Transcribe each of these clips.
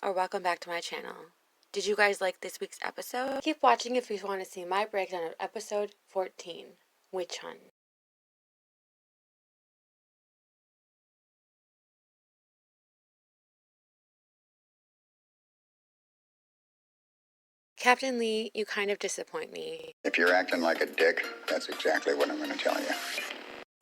Welcome back to my channel. Did you guys like this week's episode? Keep watching if you want to see my breakdown of episode 14, Witch Hunt. Captain Lee, you kind of disappoint me. If you're acting like a dick, that's exactly what I'm going to tell you.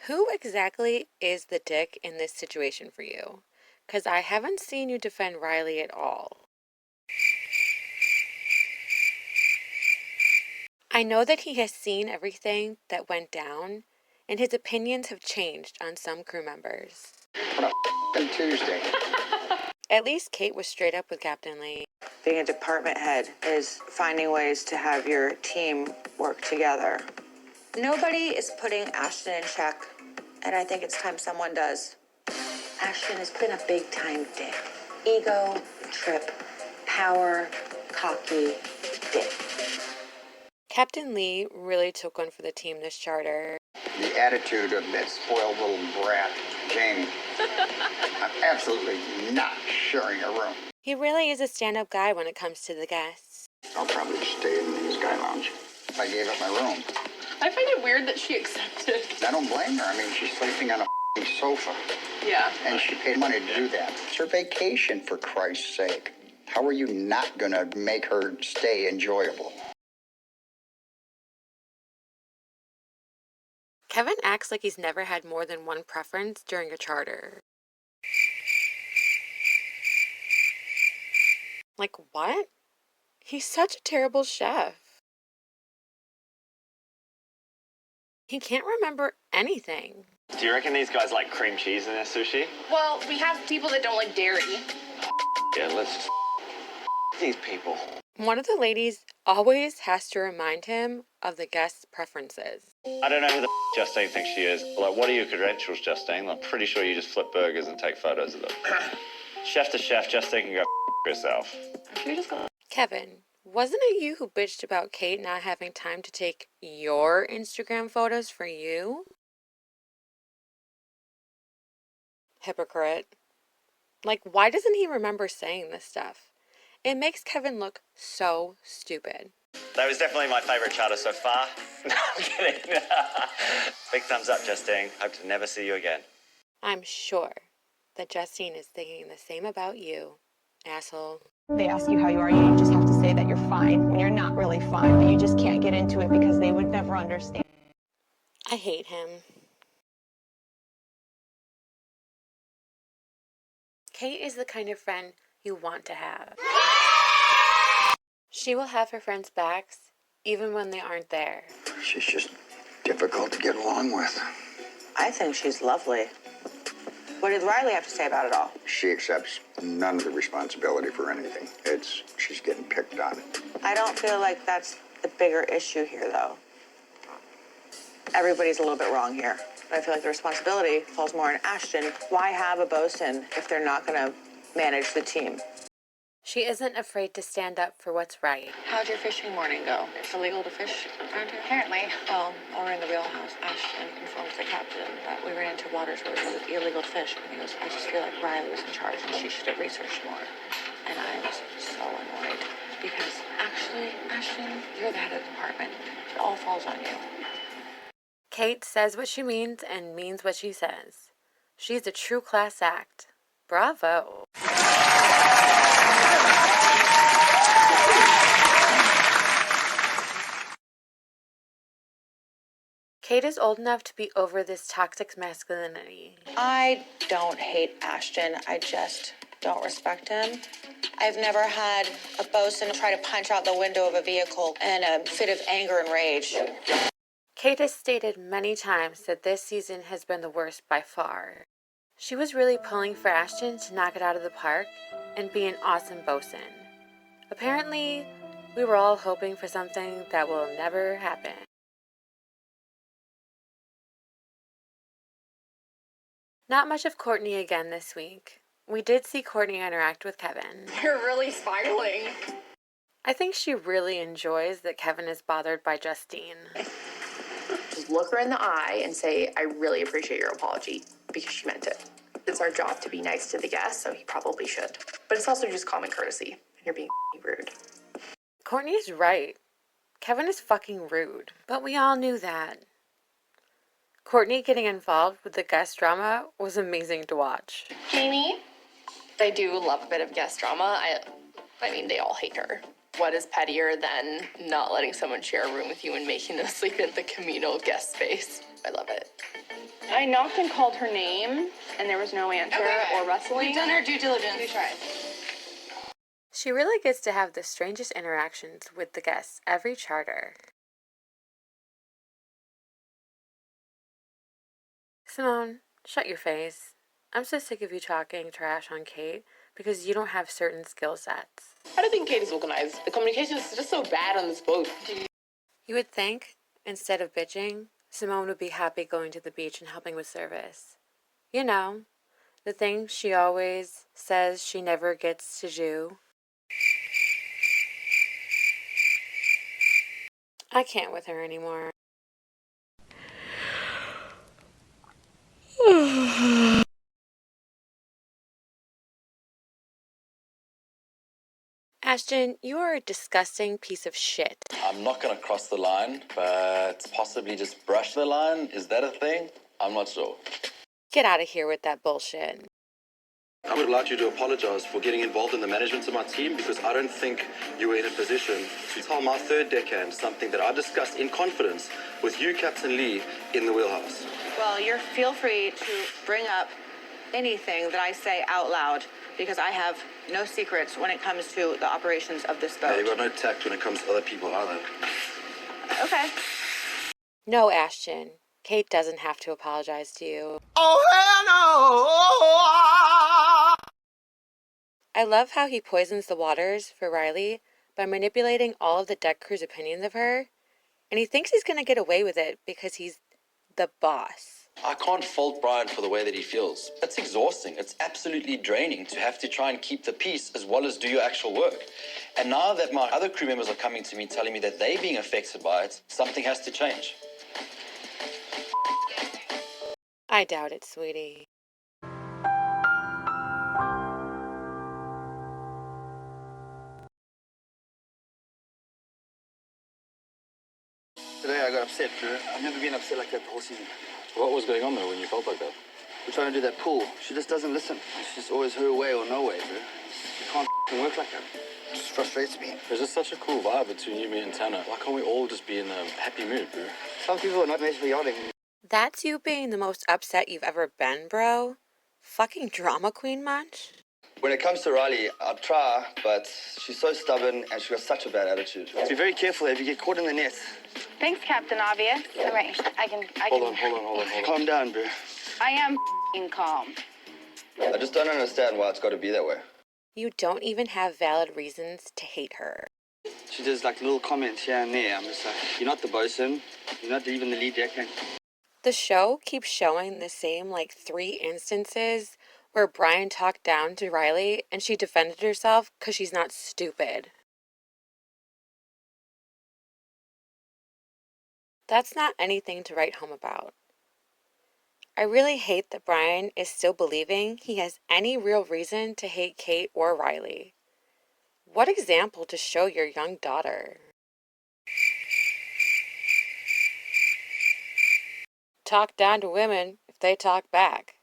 Who exactly is the dick in this situation for you? Because I haven't seen you defend Riley at all. I know that he has seen everything that went down, and his opinions have changed on some crew members. What a Tuesday. At least Kate was straight up with Captain Lee. Being a department head is finding ways to have your team work together. Nobody is putting Ashton in check, and I think it's time someone does. Ashton has been a big-time dick. Ego, trip, power, cocky, dick. Captain Lee really took one for the team this charter. The attitude of that spoiled little brat, Jamie. I'm absolutely not sharing a room. He really is a stand-up guy when it comes to the guests. I'll probably stay in the Sky Lounge. If I gave up my room. I find it weird that she accepted. I don't blame her. I mean, she's sleeping on a sofa. Yeah. And she paid money to do that. It's her vacation, for Christ's sake. How are you not going to make her stay enjoyable? Kevin acts like he's never had more than one preference during a charter. Like, what? He's such a terrible chef. He can't remember anything. Do you reckon these guys like cream cheese in their sushi? Well, we have people that don't like dairy. Yeah, let's just these people. One of the ladies always has to remind him of the guest's preferences. I don't know who the Justine thinks she is. Like, what are your credentials, Justine? I'm pretty sure you just flip burgers and take photos of them. Chef to chef, Justine can go herself. Kevin, wasn't it you who bitched about Kate not having time to take your Instagram photos for you? Hypocrite. Like, why doesn't he remember saying this stuff? It makes Kevin look so stupid. That was definitely my favorite charter so far. No, I'm kidding. Big thumbs up, Justine. Hope to never see you again. I'm sure that Justine is thinking the same about you, asshole. They ask you how you are, you just have to say that you're fine when you're not really fine, but you just can't get into it because they would never understand. I hate him. Kate is the kind of friend you want to have. She will have her friends' backs even when they aren't there. She's just difficult to get along with. I think she's lovely. What did Riley have to say about it all? She accepts none of the responsibility for anything. She's getting picked on. I don't feel like that's the bigger issue here, though. Everybody's a little bit wrong here. But I feel like the responsibility falls more on Ashton. Why have a bosun if they're not going to manage the team? She isn't afraid to stand up for what's right. How'd your fishing morning go? It's illegal to fish around here? Apparently. Oh, over in the wheelhouse, Ashton informed the captain that we ran into waters where it was illegal to fish. And he goes, I just feel like Riley was in charge and she should have researched more. And I was so annoyed because actually, Ashton, you're the head of the department. It all falls on you. Kate says what she means and means what she says. She's a true class act. Bravo. Kate is old enough to be over this toxic masculinity. I don't hate Ashton. I just don't respect him. I've never had a bosun try to punch out the window of a vehicle in a fit of anger and rage. Kate has stated many times that this season has been the worst by far. She was really pulling for Ashton to knock it out of the park and be an awesome bosun. Apparently, we were all hoping for something that will never happen. Not much of Courtney again this week. We did see Courtney interact with Kevin. You're really spiraling. I think she really enjoys that Kevin is bothered by Justine. Just look her in the eye and say, I really appreciate your apology, because she meant it. It's our job to be nice to the guests, so he probably should. But it's also just common courtesy, and you're being rude. Courtney is right. Kevin is fucking rude, but we all knew that. Courtney getting involved with the guest drama was amazing to watch. Jamie? I do love a bit of guest drama. I mean, they all hate her. What is pettier than not letting someone share a room with you and making them sleep in the communal guest space? I love it. I knocked and called her name, and there was no answer or rustling. We've done our due diligence. We tried. She really gets to have the strangest interactions with the guests every charter. Simone, shut your face. I'm so sick of you talking trash on Kate because you don't have certain skill sets. I don't think Kate is organized. The communication is just so bad on this boat. You would think, instead of bitching, Simone would be happy going to the beach and helping with service. You know, the thing she always says she never gets to do. I can't with her anymore. Ashton, you are a disgusting piece of shit. I'm not going to cross the line, but possibly just brush the line. Is that a thing? I'm not sure. Get out of here with that bullshit. I would like you to apologize for getting involved in the management of my team because I don't think you were in a position to tell my third deckhand something that I discussed in confidence with you, Captain Lee, in the wheelhouse. Well, feel free to bring up anything that I say out loud because I have no secrets when it comes to the operations of this boat. Yeah, you've got no tact when it comes to other people either. Okay. No, Ashton. Kate doesn't have to apologize to you. Oh, hell no! I love how he poisons the waters for Riley by manipulating all of the deck crew's opinions of her, and he thinks he's going to get away with it because he's the boss. I can't fault Brian for the way that he feels. It's exhausting. It's absolutely draining to have to try and keep the peace as well as do your actual work. And now that my other crew members are coming to me telling me that they're being affected by it, something has to change. I doubt it, sweetie. Today I got upset, Drew. I've never been upset like that the whole season. What was going on there when you felt like that? We're trying to do that pool. She just doesn't listen. It's just always her way or no way, Drew. You can't work like that. It just frustrates me. There's just such a cool vibe between you, me, and Tanner. Why can't we all just be in a happy mood, bro? Some people are not made for yachting. That's you being the most upset you've ever been, bro? Fucking drama queen much? When it comes to Riley, I'll try, but she's so stubborn and she's got such a bad attitude. Be very careful if you get caught in the net. Thanks, Captain Obvious. All right, I can. Hold on. Calm down, bro. I am calm. I just don't understand why it's got to be that way. You don't even have valid reasons to hate her. She does like little comments here and there. I'm just like, you're not the bosun. You're not even the lead deckhand. The show keeps showing the same 3 instances where Brian talked down to Riley and she defended herself because she's not stupid. That's not anything to write home about. I really hate that Brian is still believing he has any real reason to hate Kate or Riley. What example to show your young daughter? Talk down to women if they talk back.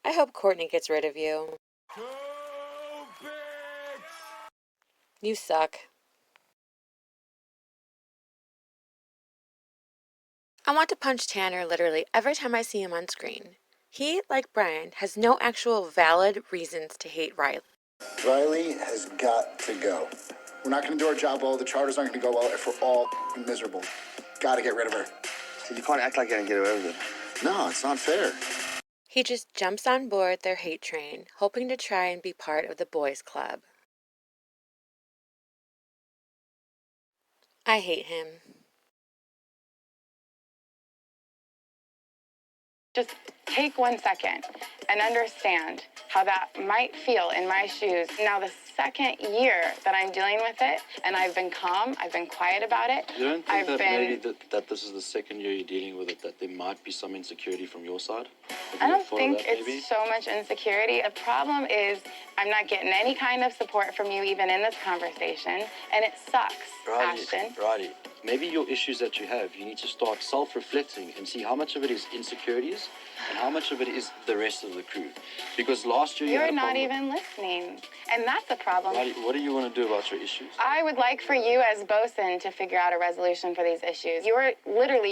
I hope Courtney gets rid of you. You suck. I want to punch Tanner literally every time I see him on screen. He, like Brian, has no actual valid reasons to hate Riley. Riley has got to go. We're not going to do our job well. The charters aren't going to go well if we're all miserable. Got to get rid of her. So you can't act like that and get away with it. No, it's not fair. He just jumps on board their hate train, hoping to try and be part of the boys' club. I hate him. Just take 1 second and understand how that might feel in my shoes. Now, the second year that I'm dealing with it, and I've been calm, I've been quiet about it. You don't think maybe that this is the second year you're dealing with it, that there might be some insecurity from your side? I don't think it's so much insecurity. The problem is I'm not getting any kind of support from you even in this conversation, and it sucks, Ashton. Righty. Maybe your issues that you have, you need to start self-reflecting and see how much of it is insecurities and how much of it is the rest of the crew. Because last year You're not even listening, and that's the problem. Righty, what do you want to do about your issues? I would like for you as bosun to figure out a resolution for these issues. You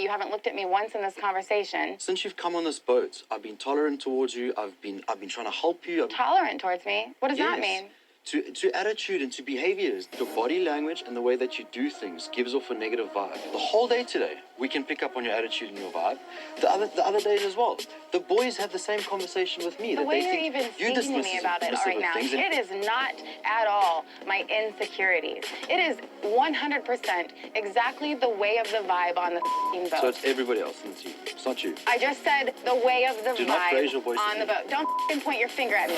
haven't looked at me once in this conversation. Since you've come on this boat, I've been tolerant towards you. I've been trying to help you. Tolerant towards me? What does that mean? To attitude and to behaviors. Your body language and the way that you do things gives off a negative vibe. The whole day today, we can pick up on your attitude and your vibe. The other days as well. The boys have the same conversation with me. The way you're even speaking to me about it right now, it is not at all my insecurities. It is 100% exactly the way of the vibe on the boat. So it's everybody else in the team. It's not you. I just said the way of the vibe on the boat. Don't point your finger at me.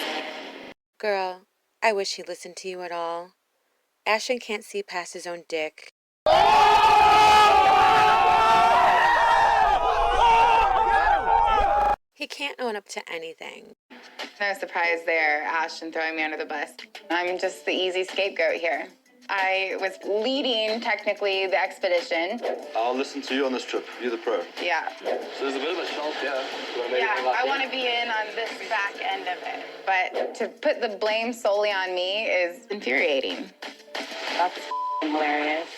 Girl, I wish he listened to you at all. Ashton can't see past his own dick. He can't own up to anything. No surprise there, Ashton throwing me under the bus. I'm just the easy scapegoat here. I was leading, technically, the expedition. I'll listen to you on this trip. You're the pro. Yeah. So there's a bit of a shelf here. Yeah, I want to be in on this back end of it. But to put the blame solely on me is infuriating. That's hilarious.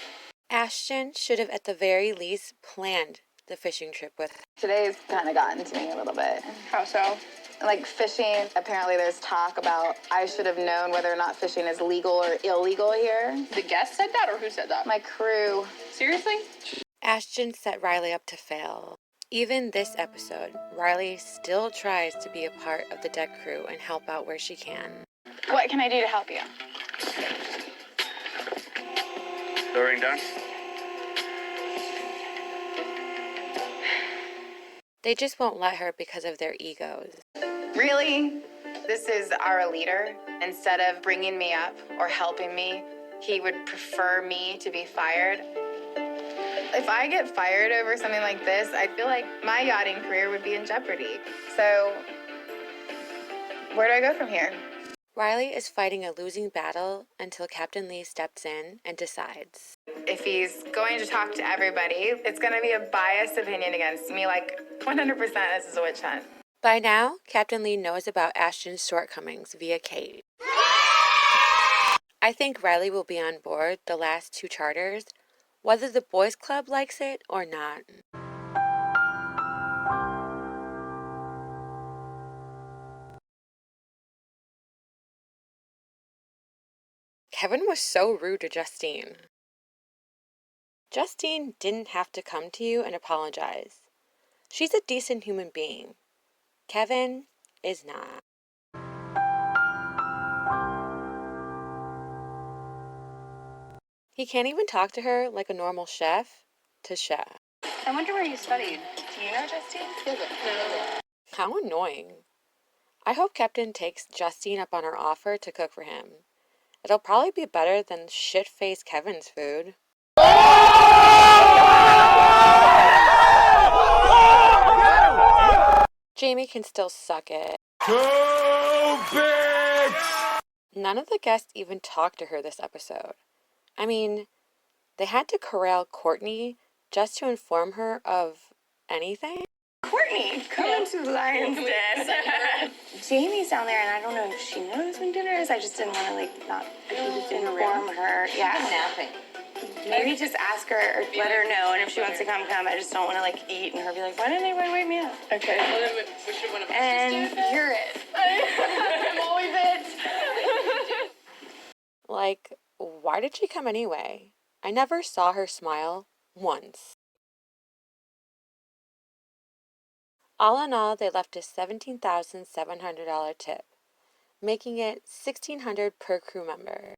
Ashton should have at the very least planned the fishing trip with her. Today's kind of gotten to me a little bit. How so? Like fishing, apparently there's talk about I should have known whether or not fishing is legal or illegal here. The guest said that, or who said that? My crew. Seriously? Ashton set Riley up to fail. Even this episode, Riley still tries to be a part of the deck crew and help out where she can. What can I do to help you? Lowering down. They just won't let her because of their egos. Really? This is our leader. Instead of bringing me up or helping me, he would prefer me to be fired. If I get fired over something like this, I feel like my yachting career would be in jeopardy. So, where do I go from here? Riley is fighting a losing battle until Captain Lee steps in and decides. If he's going to talk to everybody, it's going to be a biased opinion against me. Like, 100% this is a witch hunt. By now, Captain Lee knows about Ashton's shortcomings via Kate. I think Riley will be on board the last 2 charters, whether the boys' club likes it or not. Kevin was so rude to Justine. Justine didn't have to come to you and apologize. She's a decent human being. Kevin is not. He can't even talk to her like a normal chef to chef. I wonder where you studied. Do you know Justine? No. How annoying. I hope Captain takes Justine up on her offer to cook for him. It'll probably be better than shit-faced Kevin's food. Jamie can still suck it. None of the guests even talked to her this episode. I mean, they had to corral Courtney just to inform her of anything? Courtney, come to the lion's den. Jamie's down there, and I don't know if she knows when dinner is. I just didn't want to, not inform her. Yeah. Napping. Maybe just ask her or let her know, and if she wants to come. I just don't want to, eat, and her be like, why didn't anybody wake me up? Okay. Well, then we should want to And you're it. I'm always it. Like, why did she come anyway? I never saw her smile once. All in all, they left a $17,700 tip, making it $1,600 per crew member.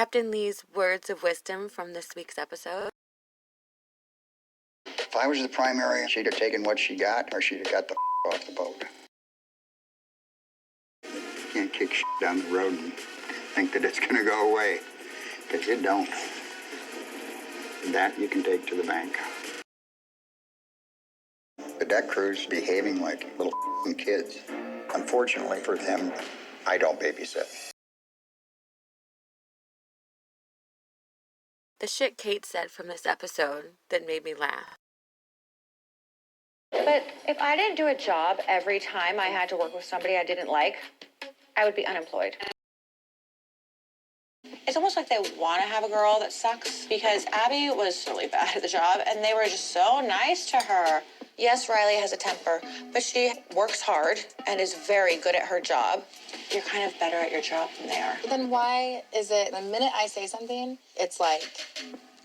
Captain Lee's words of wisdom from this week's episode. If I was the primary, she'd have taken what she got, or she'd have got the off the boat. You can't kick down the road and think that it's going to go away, because it don't. That you can take to the bank. The deck crew's behaving like little kids. Unfortunately for them, I don't babysit. The shit Kate said from this episode that made me laugh. But if I didn't do a job every time I had to work with somebody I didn't like, I would be unemployed. It's almost like they want to have a girl that sucks, because Abby was really bad at the job and they were just so nice to her. Yes, Riley has a temper, but she works hard and is very good at her job. You're kind of better at your job than they are. Then why is it the minute I say something, it's like,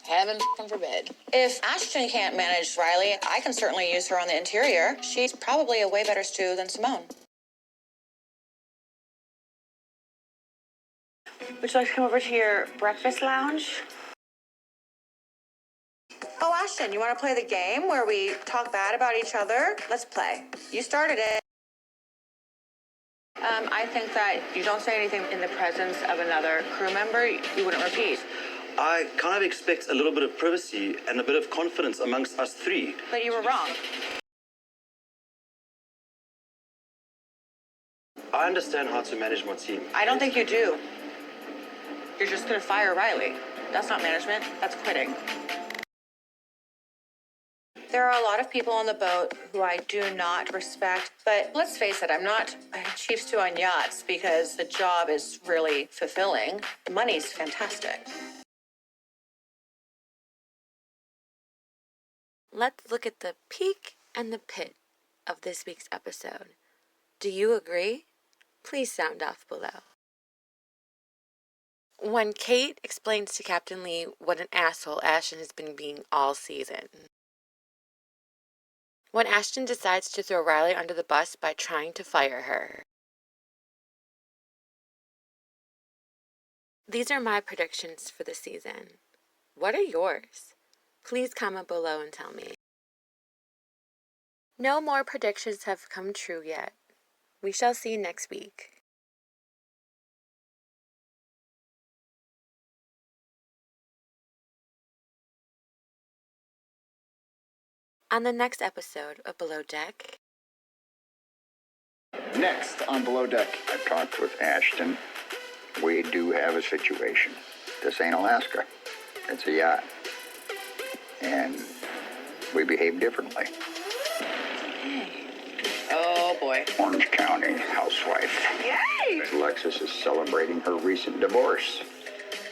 heaven forbid. If Ashton can't manage Riley, I can certainly use her on the interior. She's probably a way better stew than Simone. Would you like to come over to your breakfast lounge? Oh, Ashton, you want to play the game where we talk bad about each other? Let's play. You started it. I think that you don't say anything in the presence of another crew member you wouldn't repeat. I kind of expect a little bit of privacy and a bit of confidence amongst us three. But you were wrong. I understand how to manage my team. I don't think you do. You're just going to fire Riley. That's not management. That's quitting. There are a lot of people on the boat who I do not respect, but let's face it, I'm not a chief stew on yachts because the job is really fulfilling. The money's fantastic. Let's look at the peak and the pit of this week's episode. Do you agree? Please sound off below. When Kate explains to Captain Lee what an asshole Ashton has been being all season. When Ashton decides to throw Riley under the bus by trying to fire her. These are my predictions for the season. What are yours? Please comment below and tell me. No more predictions have come true yet. We shall see next week. On the next episode of Below Deck. Next on Below Deck. I've talked with Ashton. We do have a situation. This ain't Alaska. It's a yacht. And we behave differently. Oh, boy. Orange County housewife. Yay! Alexis is celebrating her recent divorce.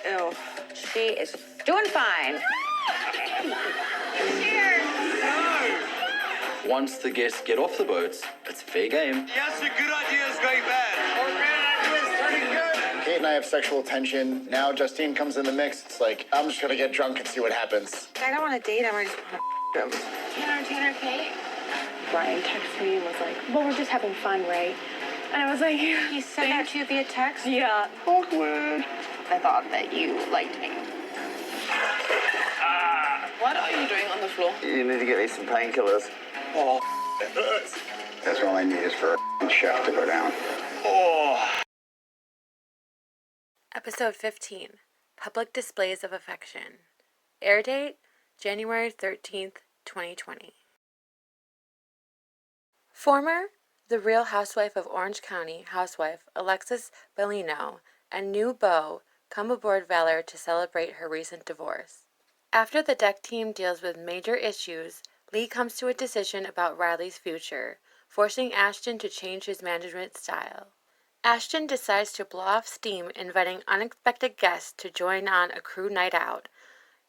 Ew. She is doing fine. Cheers! Once the guests get off the boats, it's fair game. Yes, a good idea is going bad. Or bad idea is turning good. Kate and I have sexual tension. Now Justine comes in the mix. It's like, I'm just gonna get drunk and see what happens. I don't want to date him. I just want to him. Tanner, Kate. Brian texted me and was like, well, we're just having fun, right? And I was like, He said that to you via text? yeah. Awkward. I thought that you liked me. What are you doing on the floor? You need to get me some painkillers. Oh, That's all I need is for a chef to go down. Episode 15, Public Displays of Affection. Air date, January 13th, 2020. Former The Real Housewife of Orange County housewife Alexis Bellino and new beau come aboard Valor to celebrate her recent divorce. After the deck team deals with major issues, Lee comes to a decision about Riley's future, forcing Ashton to change his management style. Ashton decides to blow off steam, inviting unexpected guests to join on a crew night out.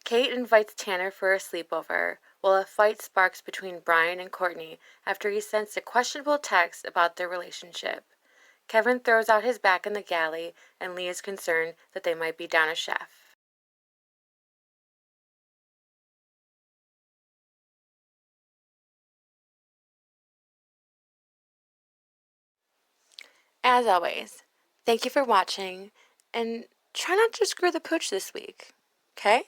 Kate invites Tanner for a sleepover, while a fight sparks between Brian and Courtney after he sends a questionable text about their relationship. Kevin throws out his back in the galley, and Lee is concerned that they might be down a chef. As always, thank you for watching, and try not to screw the pooch this week, okay?